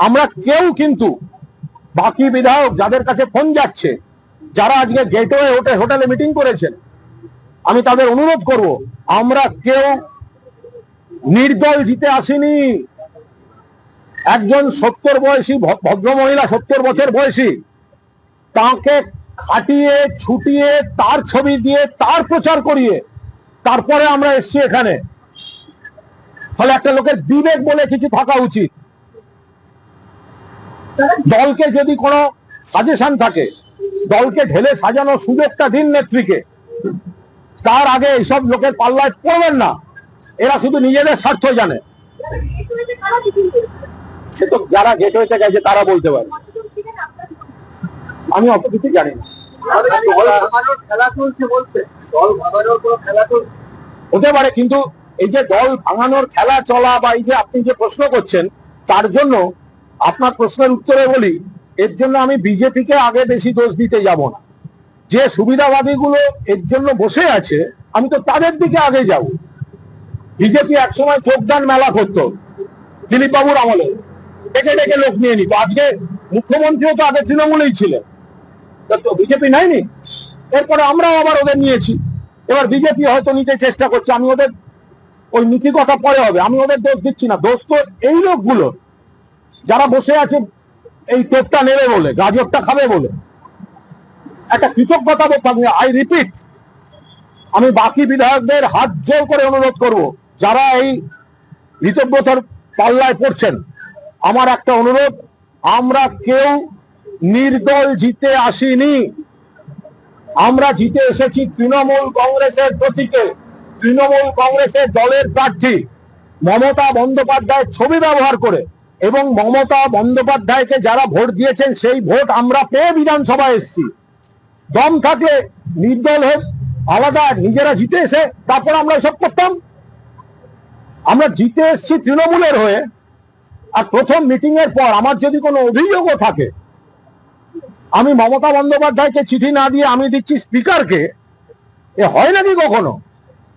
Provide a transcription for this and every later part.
আমরা কেউ কিন্তু বাকি বিধায়ক যাদের কাছে ফোন যাচ্ছে, যারা আজকে গেটওয়ে হোটেলে মিটিং করেছেন, আমি তাদের অনুরোধ করব, আমরা কেউ নির্দল জিতে আসিনি। একজন 70 বয়সী ভদ্রমহিলা, 70 বছর বয়সী, তাকে খাটিয়ে ছুটিয়ে তার ছবি দিয়ে তার প্রচার করিয়ে তারপরে আমরা এসছি এখানে। ফলে একটা লোকের বিবেক বলে কিছু থাকা উচিত। দলকে যদি কোনো সাজেশন থাকে, দলকে ঢেলে সাজানোর সুযোগটা দিন নেত্রীকে। তার আগে এইসব লোকের পাল্লায় পড়বেন না। এরা শুধু নিজেদের স্বার্থ জানে। সে তো যারা গেটওয়েতে গেছে তারা বলতে পারে, আমি অত কিছু জানি না। হতে পারে, কিন্তু এই যে দল ভাঙানোর খেলা চলা বা এই যে আপনি যে প্রশ্ন করছেন, তার জন্য আপনার প্রশ্নের উত্তরে বলি, এর জন্য আমি বিজেপিকে আগে বেশি দোষ দিতে যাব না। যে সুবিধাবাদী গুলো এর জন্য বসে আছে, আমি তো তাদের দিকে আগে যাব। বিজেপি একসময় চোখদান মেলা করতো দিলীপ বাবুর আমলে, ডেকে ডেকে লোক নিয়ে নিত। আজকে মুখ্যমন্ত্রীও তো আগে তৃণমূলেই ছিলেন, তো বিজেপি নেয়নি। এরপরে আমরাও আবার ওদের নিয়েছি। এবার বিজেপি হয়তো নিতে চেষ্টা করছে। আমি ওদের ওই নীতি কথা পরে হবে, আমি ওদের দোষ দিচ্ছি না। দোষ তো এই লোকগুলো যারা বসে আছে এই টোপটা নেবে বলে, গাজরটা খাবে বলে। একটা কৃতজ্ঞতা বোধ থাকবে। আই রিপিট, আমি বাকি বিধায়কদের হাত জোর করে অনুরোধ করব, যারা এই কৃতজ্ঞতার পাল্লায় পড়ছেন, আমার একটা অনুরোধ, আমরা কেউ নির্দল জিতে আসিনি। আমরা জিতে এসেছি তৃণমূল কংগ্রেসের প্রতীকে। তৃণমূল কংগ্রেসের দলের প্রার্থী মমতা বন্দ্যোপাধ্যায়ের ছবি ব্যবহার করে, এবং মমতা বন্দ্যোপাধ্যায়কে যারা ভোট দিয়েছেন সেই ভোট আমরা পেয়ে বিধানসভায় এসেছি। দম থাকলে নির্দল হোক, আলাদা, নিজেরা জিতে এসে তারপর আমরা এসব করতাম। আমরা জিতে এসেছি তৃণমূলের হয়ে। আর প্রথম মিটিং এর পর আমার যদি কোনো অভিযোগও থাকে, আমি মমতা বন্দ্যোপাধ্যায়কে চিঠি না দিয়ে আমি দিচ্ছি স্পিকারকে। এ হয় নাকি কখনো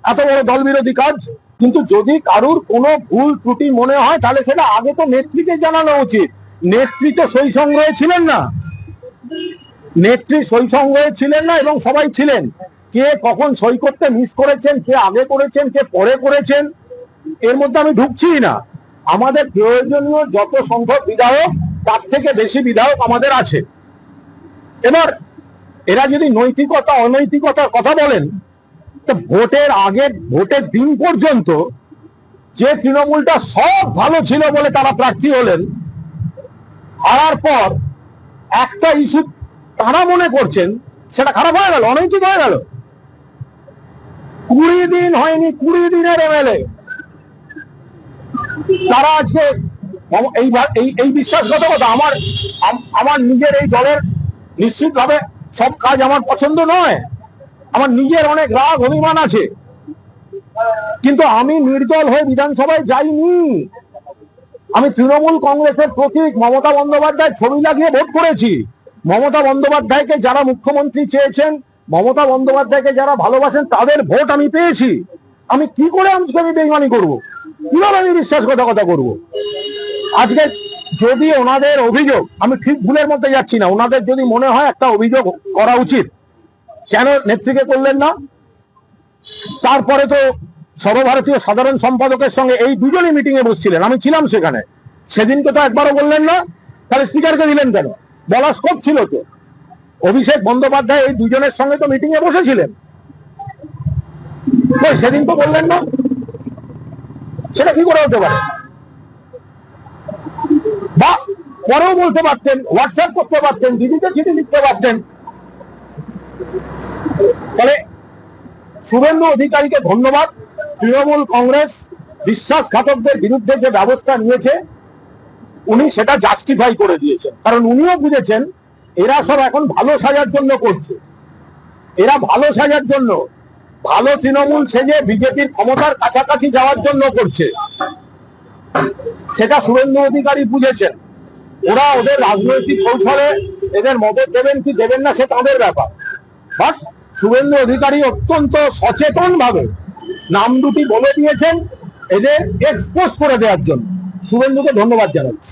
এত বড় দল বিরোধী কাজ? কিন্তু যদি কারুর কোনো ভুল ত্রুটি মনে হয়, তাহলে সেটা আগে তো নেত্রীকে জানানো উচিত। নেত্রী তো সই সংগ্রহে ছিলেন না। নেত্রী সই সংগ্রহে ছিলেন না, এবং সবাই ছিলেন। কে কখন সই করতে মিস করেছেন, কে আগে করেছেন, কে পরে করেছেন, এর মধ্যে আমি ঢুকছি না। আমাদের প্রয়োজনীয় যত সংখ্যক বিধায়ক, তার থেকে বেশি বিধায়ক আমাদের আছে। এবার এরা যদি নৈতিকতা অনৈতিকতার কথা বলেন, তো ভোটের আগে, ভোটের দিন পর্যন্ত যে তৃণমূলটা সব ভালো ছিল বলে তারা প্রার্থী হলেন, হারার পর একটা ইস্যু তারা মনে করছেন সেটা খারাপ হয়ে গেল, অনৈতিক হয়ে গেল। 20 দিন হয়নি, 20 দিনের এমএলএ তারা আজকে এই বিশ্বাসঘাতকতা। আমার নিজের এই দলের নিশ্চিতভাবে সব কাজ আমার পছন্দ নয়, আমার নিজের অনেক রাগ অভিমান আছে, কিন্তু আমি নির্দল হয়ে বিধানসভায় যাইনি। আমি তৃণমূল কংগ্রেসের প্রতীক মমতা বন্দ্যোপাধ্যায়ের ছবি লাগিয়ে ভোট করেছি। মমতা বন্দ্যোপাধ্যায়কে যারা মুখ্যমন্ত্রী চেয়েছেন, মমতা বন্দ্যোপাধ্যায়কে যারা ভালোবাসেন, তাদের ভোট আমি পেয়েছি। আমি কি করে আমি বেইমানি করবো? কিভাবে আমি বিশ্বাসঘাতকতা করবো? আজকে যদি ওনাদের অভিযোগ, আমি ঠিক ভুলের মধ্যে যাচ্ছি না, ওনাদের যদি মনে হয় একটা অভিযোগ করা উচিত, কেন নেত্রীকে করলেন না? তারপরে তো সর্বভারতীয় সাধারণ সম্পাদকের সঙ্গে এই দুজনই মিটিং এ বসছিলেন, আমি ছিলাম সেখানে। সেদিনকে তো একবারও বললেন না, তাহলে স্পিকারকে দিলেন কেন? বলার স্কোপ ছিল তো। অভিষেক বন্দ্যোপাধ্যায় এই দুজনের সঙ্গে তো মিটিং এ বসেছিলেন, সেদিন তো বললেন না। সেটা কি করে হতে পারে? বা পরেও বলতে পারতেন, হোয়াটসঅ্যাপ করতে পারতেন, দিদিকে চিঠি লিখতে পারতেন। তাহলে শুভেন্দু অধিকারীকে ধন্যবাদ। তৃণমূল কংগ্রেস বিশ্বাসঘাতকদের বিরুদ্ধে যে ব্যবস্থা নিয়েছে, উনি সেটা জাস্টিফাই করে দিয়েছেন। কারণ উনিও বুঝেছেন এরা সব এখন ভালো সাজার জন্য করছে। এরা ভালো সাজার জন্য, ভালো তৃণমূল সেজে বিজেপির ক্ষমতার কাছাকাছি যাওয়ার জন্য করছে। সেটা শুভেন্দু অধিকারী বুঝেছেন। ওরা ওদের রাজনৈতিক কৌশলে এদের মদত দেবেন কি দেবেন না, সে তাদের ব্যাপার। বাট শুভেন্দু অধিকারী অত্যন্ত সচেতন ভাবে নাম দুটি বলে দিয়েছেন এদের এক্সপোজ করে দেওয়ার জন্য। শুভেন্দুকে ধন্যবাদ জানাচ্ছি।